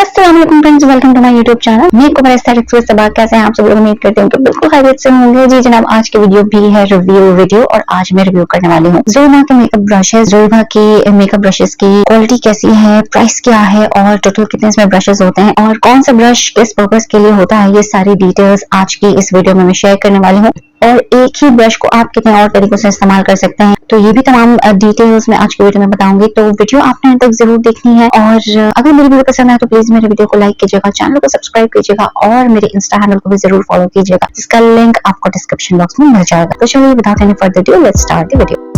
अस्सलाम वालेकुम friends, welcome to my YouTube channel. Makeover aesthetics with Saba. कैसे हैं आप सब लोग? उम्मीद करते हैं कि बिल्कुल खैरियत से होंगे। जी जनाब, आज की वीडियो भी है रिव्यू वीडियो और आज मैं रिव्यू करने वाली हूँ जोइवा के मेकअप ब्रशेस। जोइवा के मेकअप ब्रशेस की क्वालिटी कैसी है, प्राइस क्या है और टोटल कितने इसमें ब्रशेस होते हैं और कौन सा ब्रश किस पर्पज के लिए होता है, ये सारी डिटेल्स आज की इस वीडियो में मैं शेयर करने वाली हूँ। और एक ही ब्रश को आप कितने और तरीकों से इस्तेमाल कर सकते हैं, तो ये भी तमाम डिटेल्स मैं आज की वीडियो में बताऊंगी। तो वीडियो आपने तक जरूर देखनी है और अगर मेरी वीडियो पसंद आए तो प्लीज मेरे वीडियो को लाइक कीजिएगा, चैनल को सब्सक्राइब कीजिएगा और मेरे इंस्टा हैंडल को भी जरूर फॉलो कीजिएगा, जिसका लिंक आपको डिस्क्रिप्शन बॉक्स में मिल जाएगा। तो चलिए without any further due let's start the video.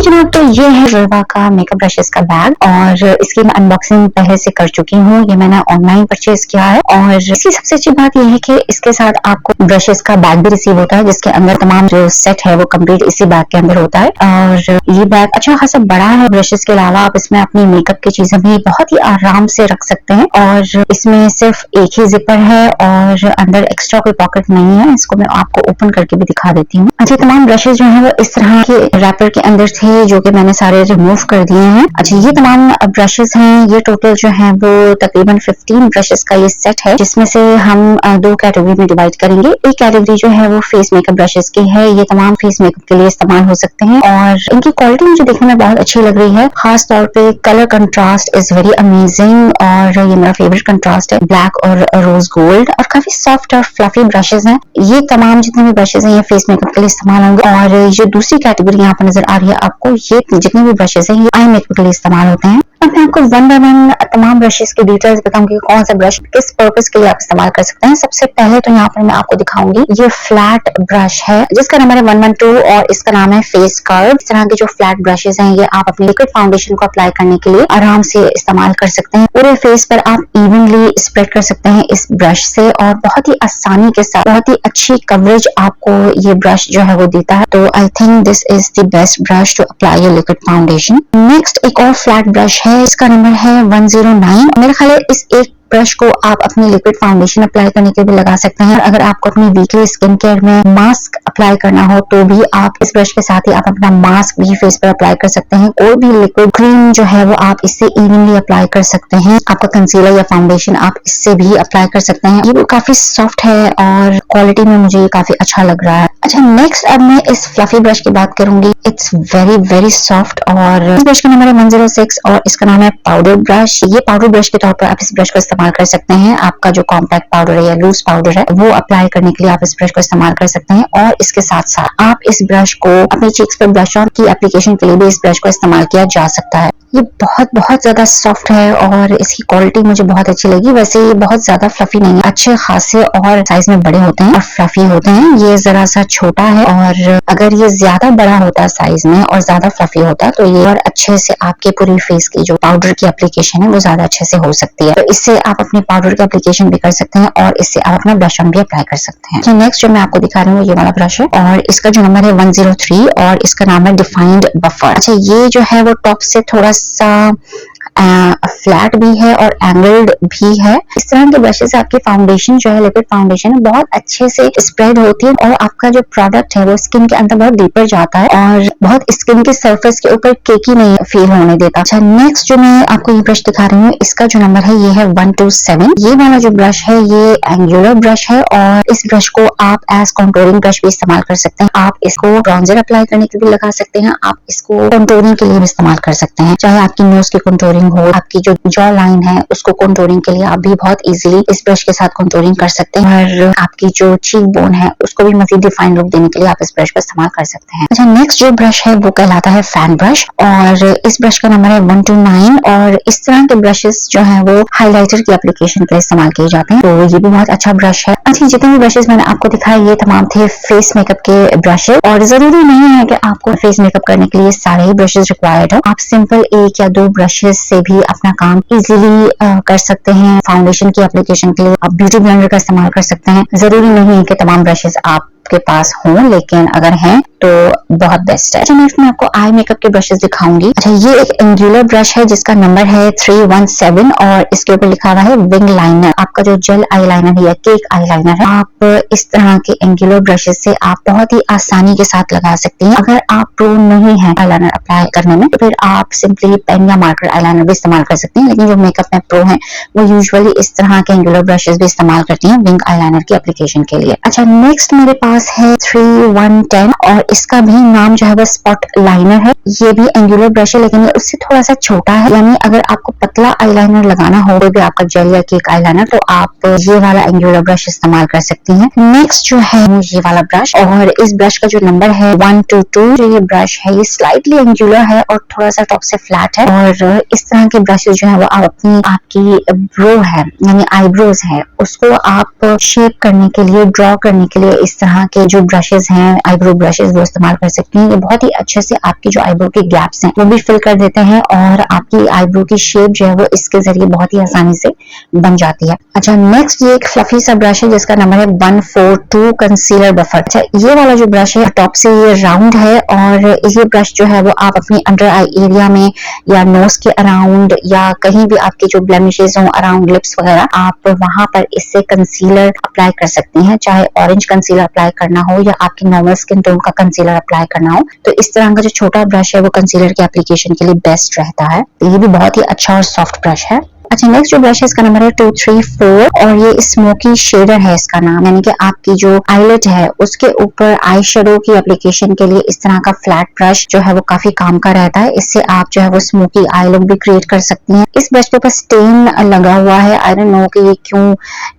जनाब, तो ये है जोइवा का मेकअप ब्रशेस का बैग और इसकी मैं अनबॉक्सिंग पहले से कर चुकी हूँ। ये मैंने ऑनलाइन परचेज किया है और इसकी सबसे अच्छी बात ये है कि इसके साथ आपको ब्रशेस का बैग भी रिसीव होता है, जिसके अंदर तमाम जो सेट है वो कंप्लीट इसी बैग के अंदर होता है। और ये बैग अच्छा खासा बड़ा है। ब्रशेस के अलावा आप इसमें अपनी मेकअप की चीजें भी बहुत ही आराम से रख सकते हैं और इसमें सिर्फ एक ही जिपर है और अंदर एक्स्ट्रा कोई पॉकेट नहीं है। इसको मैं आपको ओपन करके भी दिखा देती हूँ। अच्छा, तमाम ब्रशेस जो है वो इस तरह के रैपर के अंदर थे जो कि मैंने सारे रिमूव कर दिए हैं। अच्छा, ये तमाम ब्रशेस हैं। ये टोटल जो है वो तकरीबन 15 ब्रशेस का ये सेट है, जिसमें से हम दो कैटेगरी में डिवाइड करेंगे। एक कैटेगरी जो है वो फेस मेकअप ब्रशेस की है। ये तमाम फेस मेकअप के लिए इस्तेमाल हो सकते हैं और इनकी क्वालिटी मुझे देखने में बहुत अच्छी लग रही है। खास तौर पे colour contrast is very amazing और ये मेरा फेवरेट कंट्रास्ट है, ब्लैक और रोज गोल्ड। और काफी सॉफ्ट और फ्लफी ब्रशेस हैं। ये तमाम जितने भी ब्रशेस हैं ये फेस मेकअप के लिए इस्तेमाल होंगे। और ये दूसरी कैटेगरी यहाँ पर नजर आ रही है आपको, ये जितने भी ब्रशेस हैं ये आई मेकअप के लिए इस्तेमाल होते हैं। अब मैं आपको वन बाय वन तमाम ब्रशेस की डिटेल्स बताऊंगी, कौन सा ब्रश किस पर्पस के लिए आप इस्तेमाल कर सकते हैं। सबसे पहले तो यहाँ पर मैं आपको दिखाऊंगी ये फ्लैट ब्रश है, जिसका नंबर है 112 और इसका नाम है फेस कर्व। इस तरह के जो फ्लैट ब्रशेस हैं ये आप अपने लिक्विड फाउंडेशन को अप्लाई करने के लिए आराम से इस्तेमाल कर सकते हैं। पूरे फेस पर आप इवनली स्प्रेड कर सकते हैं इस ब्रश से और बहुत ही आसानी के साथ बहुत ही अच्छी कवरेज आपको ये ब्रश जो है वो देता है। तो I think this is the best brush to apply your liquid foundation. Next एक और फ्लैट ब्रश है, इसका नंबर है 109। मेरे ख्याल है इस एक ब्रश को आप अपनी लिक्विड फाउंडेशन अप्लाई करने के लिए लगा सकते हैं। अगर आपको अपनी वीकली स्किन केयर में मास्क अप्लाई करना हो तो भी आप इस ब्रश के साथ ही आप अपना मास्क भी फेस पर अप्लाई कर सकते हैं। कोई भी लिक्विड क्रीम जो है वो आप इससे इवनली अप्लाई कर सकते हैं। आपका कंसीलर या फाउंडेशन आप इससे भी अप्लाई कर सकते हैं। ये भी काफी सॉफ्ट है और क्वालिटी में मुझे ये काफी अच्छा लग रहा है। अच्छा, नेक्स्ट अब मैं इस फ्लफी ब्रश की बात करूंगी। इट्स वेरी वेरी सॉफ्ट और इस ब्रश का नंबर है 106 और इसका नाम है पाउडर ब्रश। ये पाउडर ब्रश के तौर पर आप इस ब्रश को इस्तेमाल कर सकते हैं। आपका जो कॉम्पैक्ट पाउडर है या लूज पाउडर है वो अप्लाई करने के लिए आप इस ब्रश को इस्तेमाल कर सकते हैं। और इसके साथ साथ आप इस ब्रश को अपने चीक्स पर ब्लश ऑन की एप्लीकेशन के लिए भी इस ब्रश को इस्तेमाल किया जा सकता है। ये बहुत बहुत ज्यादा सॉफ्ट है और इसकी क्वालिटी मुझे बहुत अच्छी लगी। वैसे ये बहुत ज्यादा फ्लफी नहीं है, अच्छे खासे और साइज में बड़े होते हैं और फ्लफी होते हैं। ये जरा सा छोटा है और अगर ये ज्यादा बड़ा होता है साइज में और ज्यादा फ्लफी होता है तो ये और अच्छे से आपके पूरी फेस की जो पाउडर की एप्लीकेशन है वो ज्यादा अच्छे से हो सकती है। तो इससे आप अपने पाउडर की एप्लीकेशन भी कर सकते हैं और इससे आप अपना ब्लश ऑन भी अप्लाई कर सकते हैं। नेक्स्ट जो मैं आपको दिखा रही हूँ ये वाला ब्रश है और इसका जो नंबर है 103 और इसका नाम है डिफाइंड बफर। अच्छा, ये जो है वो टॉप से थोड़ा सा फ्लैट भी है और एंगल्ड भी है। इस तरह के ब्रशेस आपकी फाउंडेशन जो है लिक्विड फाउंडेशन है बहुत अच्छे से स्प्रेड होती है और आपका जो प्रोडक्ट है वो स्किन के अंदर बहुत डीपर जाता है और बहुत स्किन के सरफेस के ऊपर केकी नहीं फील होने देता। अच्छा, नेक्स्ट जो मैं आपको ये ब्रश दिखा रही हूँ इसका जो नंबर है ये है 127। ये वाला जो ब्रश है ये एंगुलर ब्रश है और इस ब्रश को आप एज कॉन्टोरिंग ब्रश भी इस्तेमाल कर सकते हैं। आप इसको ब्रॉन्जर अप्लाई करने के लिए लगा सकते हैं, आप इसको कॉन्टोरिंग के लिए भी इस्तेमाल कर सकते हैं। चाहे आपकी नोज की कॉन्टोरिंग हो, आपकी जो जॉ लाइन है उसको कॉन्टोरिंग के लिए आप भी बहुत इजीली इस ब्रश के साथ कॉन्टोरिंग कर सकते हैं और आपकी जो चीक बोन है उसको भी मजीद डिफाइन लुक देने के लिए आप इस ब्रश का इस्तेमाल कर सकते हैं। अच्छा, नेक्स्ट जो ब्रश है वो कहलाता है फैन ब्रश और इस ब्रश का नंबर है 129 और इस तरह के ब्रशेस जो है वो हाइलाइटर की एप्लीकेशन के लिए इस्तेमाल किए जाते हैं। तो ये भी बहुत अच्छा ब्रश है। अच्छा, जितने भी ब्रशेस मैंने आपको दिखाए ये तमाम थे फेस मेकअप के ब्रशेस और जरूरी नहीं है कि आपको फेस मेकअप करने के लिए सारे ही ब्रशेस रिक्वायर्ड हो। आप सिंपल एक या दो ब्रशेस से भी अपना काम इजीली कर सकते हैं। फाउंडेशन की एप्लीकेशन के लिए आप ब्यूटी ब्लेंडर का इस्तेमाल कर सकते हैं। जरूरी नहीं है कि तमाम ब्रशेस आपके पास हों, लेकिन अगर हैं तो बहुत बेस्ट है। अच्छा नेक्स्ट मैं आपको आई मेकअप के ब्रशेस दिखाऊंगी। अच्छा ये एक एंगुलर ब्रश है जिसका नंबर है 317 और इसके ऊपर लिखा हुआ है विंग लाइनर। आपका जो जेल आई लाइनर है या केक आई लाइनर है, आप इस तरह के एंगुलर ब्रशेस से आप बहुत ही आसानी के साथ लगा सकते हैं। अगर आप प्रो नहीं है आई लाइनर अप्लाई करने में तो फिर आप सिंपली पेन या मार्कर आई लाइनर भी इस्तेमाल कर सकते हैं, लेकिन जो मेकअप में प्रो है वो यूजुअली इस तरह के एंगुलर ब्रशेस भी इस्तेमाल करती हैं विंग आई लाइनर की एप्लीकेशन के लिए। अच्छा नेक्स्ट मेरे पास है 3110 और इसका भी नाम जो है वो स्पॉट लाइनर है। ये भी एंगुलर ब्रश है लेकिन ये उससे थोड़ा सा छोटा है, यानी अगर आपको पतला आईलाइनर लगाना हो कोई भी आपका जेल या केक आईलाइनर तो आप ये वाला एंगुलर ब्रश इस्तेमाल कर सकती हैं। नेक्स्ट जो है ये वाला ब्रश, और इस ब्रश का जो नंबर है 122। जो ये ब्रश है ये स्लाइटली एंगुलर है और थोड़ा सा टॉप से फ्लैट है, और इस तरह के ब्रशेस जो है वो आप अपनी आपकी ब्रो है यानी आईब्रोज है उसको आप शेप करने के लिए, ड्रॉ करने के लिए इस तरह के जो ब्रशेस हैं आईब्रो ब्रशेस वो इस्तेमाल कर सकती हैं। ये बहुत ही अच्छे से आपकी जो आईब्रो के गैप्स हैं वो भी फिल कर देते हैं और आपकी आईब्रो की शेप जो है वो इसके जरिए बहुत ही आसानी से बन जाती है। अच्छा नेक्स्ट ये एक फ्लफी सा ब्रश है जिसका नंबर है 142 कंसीलर बफर। अच्छा ये वाला जो ब्रश है टॉप से ये राउंड है और ये ब्रश जो है वो आप अपनी अंडर आई एरिया में या नोज के अराउंड या कहीं भी आपके जो ब्लेमिशेस हो अराउंड लिप्स वगैरह, आप वहां पर इससे कंसीलर अप्लाई कर सकती हैं। चाहे ऑरेंज कंसीलर अप्लाई करना हो या आपकी नॉर्मल स्किन टोन का कंसीलर अप्लाई करना हो तो इस तरह का जो छोटा ब्रश है वो कंसीलर के एप्लीकेशन के लिए बेस्ट रहता है। तो ये भी बहुत ही अच्छा और सॉफ्ट ब्रश है। अच्छा नेक्स्ट जो ब्रश है इसका नंबर है 234 और ये स्मोकी शेडर है इसका नाम, यानी कि आपकी जो आईलेट है उसके ऊपर आई शेडो की एप्लीकेशन के लिए इस तरह का फ्लैट ब्रश जो है वो काफी काम का रहता है। इससे आप जो है वो स्मोकी आई लुक भी क्रिएट कर सकती हैं। इस ब्रश के ऊपर स्टेन लगा हुआ है, आई डोंट नो कि ये क्यों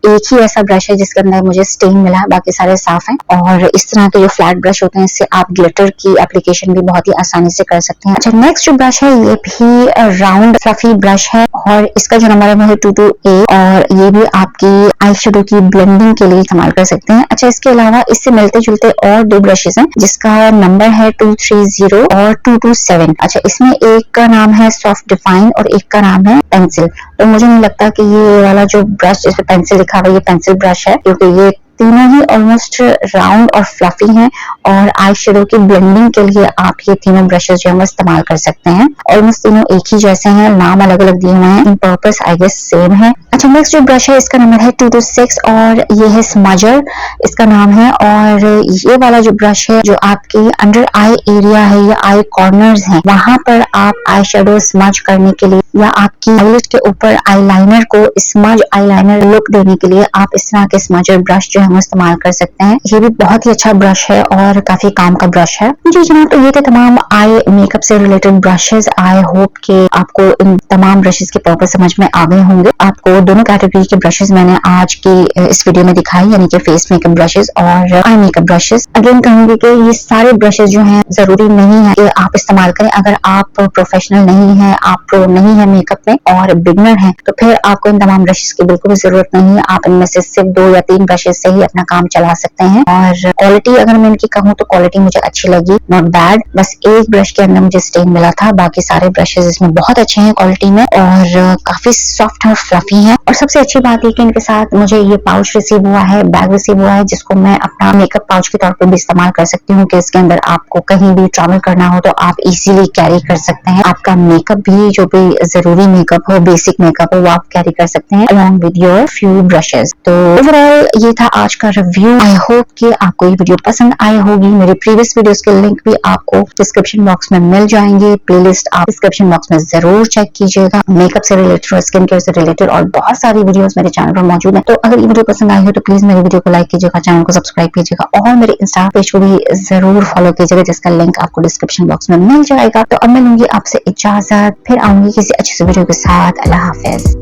एक ही ऐसा ब्रश है जिसके अंदर मुझे स्टेन मिला है, बाकी सारे साफ हैं। और इस तरह के जो फ्लैट ब्रश होते हैं इससे आप ग्लिटर की एप्लीकेशन भी बहुत ही आसानी से कर सकते हैं। अच्छा नेक्स्ट जो ब्रश है ये भी राउंड फ्लफी ब्रश है और इसका जो नंबर है 228 और ये भी आपकी आई शेडो की ब्लेंडिंग के लिए इस्तेमाल कर सकते हैं। अच्छा इसके अलावा इससे मिलते जुलते और दो ब्रशेस हैं जिसका नंबर है 230 और 227। अच्छा इसमें एक का नाम है सॉफ्ट डिफाइन और एक का नाम है पेंसिल। तो मुझे नहीं लगता कि ये वाला जो ब्रश जिसपे पेंसिल लिखा हुआ है ये पेंसिल ब्रश है, क्योंकि ये तीनों ही ऑलमोस्ट राउंड और फ्लफी हैं और आई शेडो की ब्लेंडिंग के लिए आप ये तीनों ब्रशेस जो है इस्तेमाल कर सकते हैं। ऑलमोस्ट तीनों एक ही जैसे हैं, नाम अलग अलग दिए हुए हैं, इन पर्पस आई गेस सेम है। अच्छा नेक्स्ट जो ब्रश है इसका नंबर है 226 और ये है स्मजर इसका नाम है। और ये वाला जो ब्रश है जो आपकी अंडर आई एरिया है या आई कॉर्नर्स हैं वहां पर आप आई शेडो स्मज करने के लिए या आपकी आईलिड के ऊपर आईलाइनर को स्मज आईलाइनर लुक देने के लिए आप इस तरह के स्मजर ब्रश जो है इस्तेमाल कर सकते हैं। ये भी बहुत ही अच्छा ब्रश है और काफी काम का ब्रश है। जी जनाब, तो ये थे तमाम आई मेकअप से रिलेटेड ब्रशेस। आई होप कि आपको इन तमाम ब्रशेस के पर्पस समझ में आ गए होंगे। आपको दोनों कैटेगरी के ब्रशेस मैंने आज की इस वीडियो में दिखाई, यानी कि फेस मेकअप ब्रशेस और आई मेकअप ब्रशेस। अगेन कहूंगी कि ये सारे ब्रशेस जो हैं जरूरी नहीं है कि आप इस्तेमाल करें। अगर आप प्रोफेशनल नहीं है, आप प्रो नहीं है मेकअप में और बिगनर है तो फिर आपको इन तमाम ब्रशेस की बिल्कुल भी जरूरत नहीं है। आप इनमें से सिर्फ 2 या 3 ब्रशेस से ही अपना काम चला सकते हैं। और क्वालिटी अगर मैं इनकी कहूँ तो क्वालिटी मुझे अच्छी लगी, नॉट बैड। बस एक ब्रश के अंदर मुझे स्टेन मिला था, बाकी सारे ब्रशेस इसमें बहुत अच्छे हैं क्वालिटी में और काफी सॉफ्ट और फ्लफी हैं। और सबसे अच्छी बात है कि इनके साथ मुझे ये पाउच रिसीव हुआ है, बैग रिसीव हुआ है, जिसको मैं अपना मेकअप पाउच के तौर पर भी इस्तेमाल कर सकती हूँ कि इसके अंदर आपको कहीं भी ट्रैवल करना हो तो आप इजीली कैरी कर सकते हैं। आपका मेकअप भी जो भी जरूरी मेकअप हो, बेसिक मेकअप हो, वो आप कैरी कर सकते हैं along with your few brushes. तो ओवरऑल ये था आज का रिव्यू। आई होप कि आपको ये वीडियो पसंद आई होगी। मेरे प्रीवियस वीडियोस के लिंक भी आपको डिस्क्रिप्शन बॉक्स में मिल जाएंगे। प्लेलिस्ट आप डिस्क्रिप्शन बॉक्स में जरूर चेक कीजिएगा। मेकअप से रिलेटेड और स्किन केयर से रिलेटेड और बहुत सारी वीडियोस मेरे चैनल पर मौजूद है। तो अगर ये वीडियो पसंद आई हो तो प्लीज मेरे वीडियो को लाइक कीजिएगा, चैनल को सब्सक्राइब कीजिएगा और मेरे इंस्टा पेज को भी जरूर फॉलो कीजिएगा जिसका लिंक आपको डिस्क्रिप्शन बॉक्स में मिल जाएगा। तो अब मिलूंगी आपसे इजाजत, फिर आऊंगी किसी अच्छी सी वीडियो के साथ। अल्लाह हाफिज।